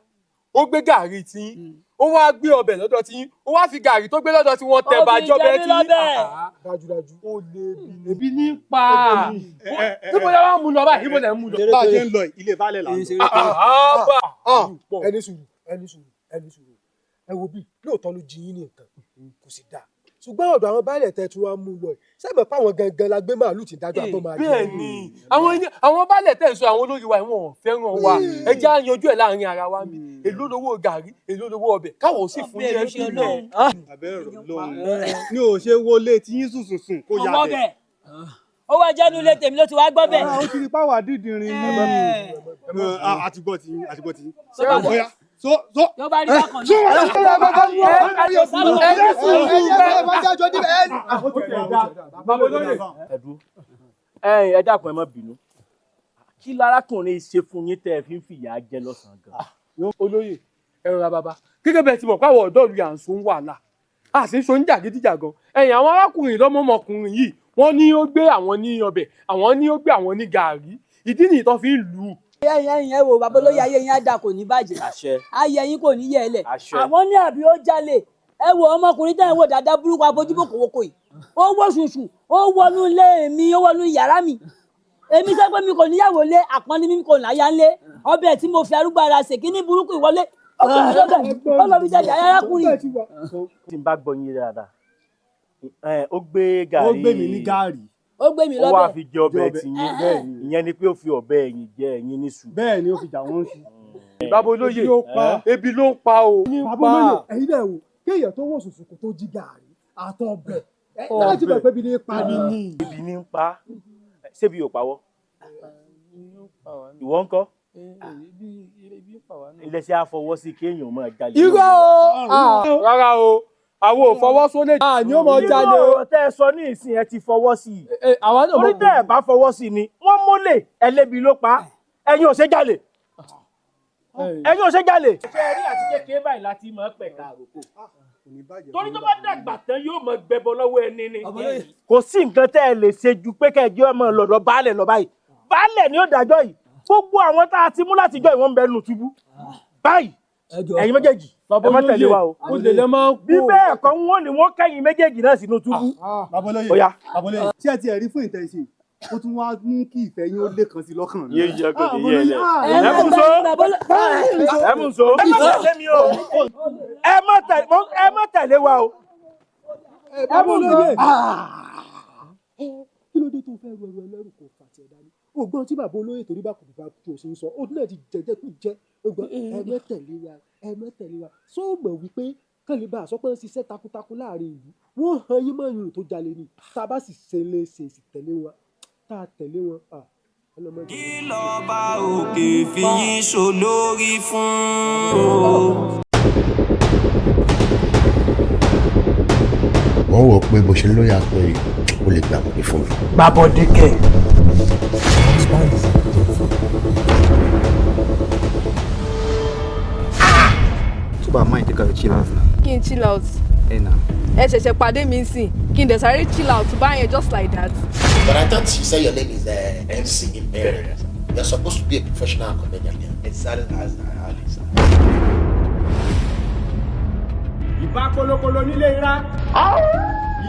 ó gbé gàrí tí ó wá gbé ọbẹ̀ lọ́dọ̀ tí ó wá fi gàrí tó gbé lọ́dọ̀ tí wọ́n tẹ̀ bá jọ́bẹ̀ tí dájúdájú ó lè ebi ní pa níbo lẹ wá mú lọ báyìí níbo lẹ mú lọ. bá a ṣe ń lọ ilé balẹ̀ là ń ṣe. ẹni sùúrù ẹ wo bí lóòótọ́ ló jí yín ní nǹkan kò sì dáa ṣùgbọ́n ọ̀dọ̀ àwọn baálẹ̀ tẹ́ tí wọ́n mú lọ yìí sábà páwọn gangan la gbé màálù tí dájọ́ àbọ̀ máa jẹ́. bẹ́ẹ̀ ni àwọn baálẹ̀ tẹ́ sọ àwọn olórí wa wọn ò fẹ́ràn wa ẹ jẹ́ á yanjú ẹ̀ láàrin ara wa mi èló lówó gàrí èló lówó ọbẹ̀ káwọ̀ ó sì fún ní ẹbí rẹ̀. àbẹ̀rẹ̀ lọ́hùn ní ò ṣe wọlé tí yín sùn kó yá bẹ̀. ó wá jẹ́nu ilé tèmi ló ti wá gbọ́ bẹ́ẹ̀. ó ti rí páwà dídìrín ní àtìgbọ́ tí. yóò bá rí bákan ẹ dákun ẹ má bínú kí lárákùnrin ṣe fún yín tẹ́ ẹ fi ń fìyà jẹ lọ́sàn-án gan. olóyè ẹ̀rọ ra bàbá gẹ́gẹ́ bẹ́ẹ̀ ti mọ̀ pé àwọn ọ̀dọ́ ìlú yà ń so ń wàhálà a sì ń so ń jàgídíjàgan ẹ̀yìn àwọn arákùnrin lọ́mọmọkùnrin yìí wọ́n ní ó gbé àwọn ní ọbẹ̀ àwọn ní ó gbé àwọn ní gàárì ìdí nìyí tó fi ń lù ú. ẹ̀yin ẹ wo bàbá olóyè ayé yín á dà kò ní bàjẹ́ ayé yín kò ní yẹ̀ ẹ́ lẹ̀ àwọn ní àbí ó jalè ẹ wo ọmọkùnrin tẹ́ ẹ wò dáadáa burúkú abójúbò kòwòkò yìí ó wọ́ ṣùṣù ó wọnú ilé mi ó wọnú yàrá mi èmi sọ pé mi kò níyàwó lé àpọ́nlé mi kò láyà ńlé ọbẹ̀ tí mo fi arúgbó ara ṣe kí ní burúkú ìwọlé ó lọ fi jáde arákùnrin. tí n bá gbọ́ yín dáadáa ó gbé gàrí ó gbé mi ní gàrí ó gbé mi lọ́bẹ̀ ó wá fi jẹ ọbẹ̀ tí yín ìyẹn ni pé ó fi ọbẹ̀ ẹ̀yìn jẹ ẹ̀yìn níṣu. bẹ́ẹ̀ ni ó fi jà wọ́n sí. bàbá olóyè ebi ló ń pa o. bàbá olóyè ẹ̀yin náà wò kéèyàn tó wọ̀ sùsùkù tó jí gàrí àtọ̀bẹ̀ láti bẹ̀ pé ibi ní pa mi ní. ibi ní ń pa ṣébi yóò pawọ́ ìwọ ń kọ́ iléeṣẹ́ àfọwọ́ sí kéèyàn máa jalè. irọ́ o rárá o àwọn ò fọwọ́ sólè. ni ó mọ jalè o. irú tẹ́ ẹ sọ ní ìsìn ẹ ti fọwọ́ sí i. orí tẹ́ ẹ bá fọwọ́ sí i ni wọ́n mólè ẹlẹ́bi ló pa ẹ̀yin ò ṣe jalè ẹ̀yin ò ṣe jalè. ṣé ẹ rí àti kékeré báyìí láti máa pẹ̀ka àròkò torí tó bá dàgbà tán yóò mọ gbẹbọ lọ́wọ́ ẹni ni kò sí nǹkan tẹ́ ẹ lè ṣe ju pé kẹjọ ọmọ lọ́dọ̀ baálẹ̀ lọ báyìí baálẹ̀ ni ó dájọ́ yìí gbogbo àwọn tá a ti mú láti jọ ìwọ̀n bẹ́ẹ̀ nù túbú báyìí ẹ̀yin méjèèjì ẹ má tẹ̀lé wa o bí bẹ́ẹ̀ kọ́ wọ́n ní wọ́n kẹ́yìn méjèèjì náà sínú túbú. babolóye tí ẹ ti ẹ̀rí fún ìtẹ̀sí ó tún wá mú kí ìfẹ́ yín ó lé kan sí lọ́kàn mi. yé yẹ kò ní yé lẹ ẹ mú so ẹ mú so ẹ má tẹ̀lé mi o ẹ má tẹ̀lé wa o. babolóye kí ló dé tó fẹ́ ru ẹrù ẹlẹ́rù kò fàtì ẹ̀ dání ògbọ́n tí bàbá olóyè torí bá kò bá tó o ṣe ń sọ òdún náà ti jẹjẹ kú jẹ ògbọ́n ẹ mẹ́tẹ̀lé wa sọ mọ̀ wípé kẹ́lẹ́ bá aṣọ pé ń ṣiṣẹ́ takuntakun láàrin ìlú wọ́n han yín mọ́ ìrìn tó jalè ni tá a bá sì ṣe lè ṣe sì tẹ̀lé wọn tá a tẹ̀lé wọn. kí lọ́ba òkè fi yín ṣolórí fún. wọ́n wò pé bó ṣe lóyà pé o lè gbà wọlé fún mi. gbàbọ̀dé kẹ̀. tó bá máa ń tẹ́ka chill out. kí n chill out. ẹ nà. ẹ ṣẹ̀ṣẹ̀ pàdé mi sìn kí n dẹ̀ sáré chill out báyẹn just like that. But I thought you said your name is MC Imperial. You're supposed to be a professional comedian. It started as Alice. Ìbá kolokolo nílé ira,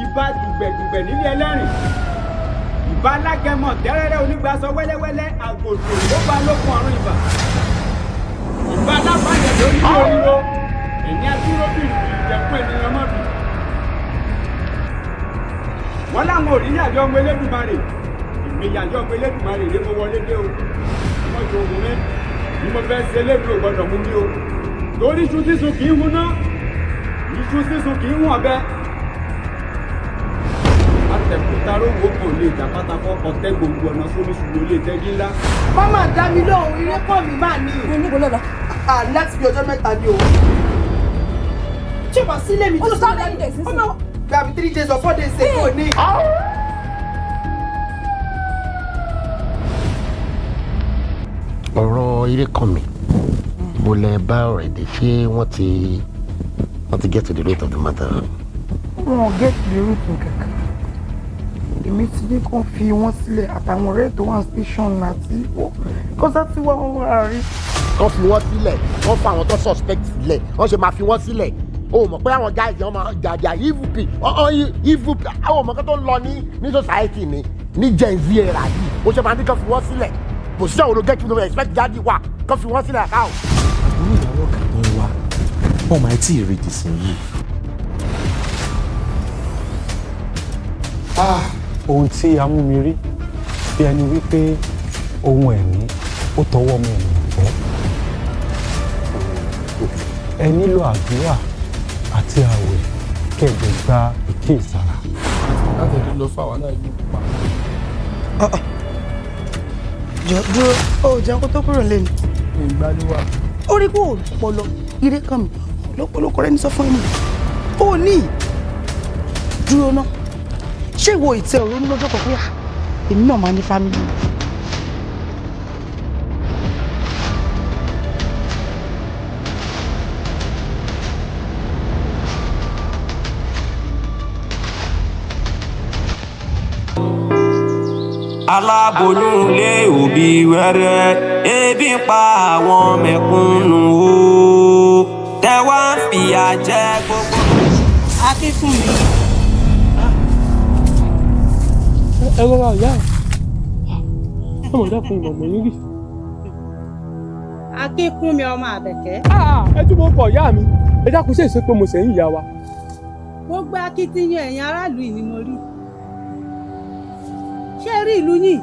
ìbá dùgbẹ̀dùgbẹ̀ nílé ẹlẹ́rìn, ìbá lágẹmọ̀ tẹ́rẹ́rẹ́ onígbàsọ wẹ́lẹ́wẹ́lẹ́ àgòdò ó bá lókun ọ̀run ìbà. Ìbá alábàjẹ́ lórí oríro, ẹ̀yìn adúróbìnrin ìjẹ̀kún ènìyàn mọ́bì. Wọ́n láwọn òrìlẹ̀ àjọ ọmọ Elédùmarè, ìgbéyàjọ ọmọ Elédùmarè lé mo wọlé dé o. Ọmọ ìjọ òun mi, bí mo fẹ́ ṣe Elédùn ò gbọ́dọ̀ mú mi o. Torí iṣu sísun kì í hun ná, iṣu sísun kì í hun ọ̀bẹ. Atẹ̀kùtaró wo kò lè jàpátá fọ́kọ tẹ́ gbogbo ọ̀nà sómi ṣùgbọ́n lè tẹ́jí ńlá. Mama dá mi lóhùn ilé pọ̀ mi máa ní. Níbo lọ́dọ̀? Láti bí ọjọ́ mẹ́ta ni o. Ṣé o bá sílé mi? Olùsọ́ lẹ́yìn dẹ̀ sísìn. Gbàbí 3 days or 4 days ago ni. ọ̀rọ̀ eré kan mi mo lẹ bá ọ̀rẹ́ dé ṣé wọ́n ti get to the root of the matter. wọn get to the root of kankan èmi ti ní kó fi wọ́n sílẹ̀ àtàwọn ọ̀rẹ́ tó wà station láti wọ kọsá tí wọ́n wà rí. kán fi wọ́n sílẹ̀ kán fa àwọn tó suspect sílẹ̀ wọ́n ṣe máa fi wọ́n sílẹ̀ o mọ̀ pé àwọn guys yẹn máa jàjà evil p evil p àwọn ọmọ kan tó ń lọ ní society ní Gen Z era yìí o ṣe máa ní kán fi wọ́n sílẹ̀ position wo ló get to expect jáde wà kán fi wọ́n sílẹ̀ ká o. àbúrò ìyàwó kan tó ń wá wọn máa tí ì rí ìdìsín yìí. ohun tí a mú mi rí bí ẹni wípé ohun ẹ̀mí ó tọwọ́ ọmọ ènìyàn bọ́ ẹ nílò àdúrà àti àwẹ̀ kẹ̀dẹ̀ gba ìkíyèsára. láti ẹ̀dín lọ fáwọn náà ìlú pa. jọ dúró ó jẹun kó tó kúrò lẹ́nu. ìgbàlúwà ó rí pé ò lọ́pọlọ ire kan mi lọ́pọlọ kọ́rẹ́ ní sọ fún mi ó ní dúró ná ṣé ìwọ ìtẹ́ ọ̀rọ̀ ní lọ́jọ́ kan pé èmi náà máa ní fámìlì. aláboyún lé òbí wẹ́rẹ́ ebi ń pa àwọn mẹ̀kúnnù o tẹ́wá ń fìyà jẹ gbogbo. Akínkúnmi. ẹ rọra ìyá ẹ ọmọ dákun ìmọ̀mọ̀ yín rí. Akínkúnmi ọmọ Àbẹ̀kẹ́. ẹ túbọ̀ kọ̀ ìyá mi ẹ dákun ṣe é ṣe pé mo sẹ́yìn ìyá wa. Gbogbo akitiyan ẹ̀yin aráàlú yìí ni mo rí. Ṣé ẹ rí ìlú yìí?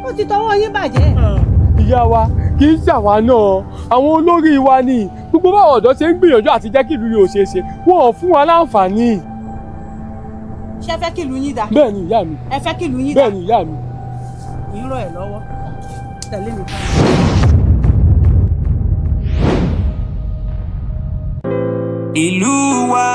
Ó ti tọwọ́ yín bàjẹ́. Ìyá wa kì í ṣàwa náà àwọn olórí wa ni gbogbo báwọn ọ̀dọ́ ṣe ń gbìyànjú àti jẹ́ kí ìlú yìí ò ṣeé ṣe wọn ò fún wa láǹfààní. Ṣé ẹ fẹ́ kí ìlú yín dá? Bẹ́ẹ̀ ni ìyá mi. Ẹ fẹ́ kí ìlú yín dá? Bẹ́ẹ̀ ni ìyá mi. Kì í rọ̀ ẹ̀ lọ́wọ́. Tẹ̀lé mi ká. ìlú wa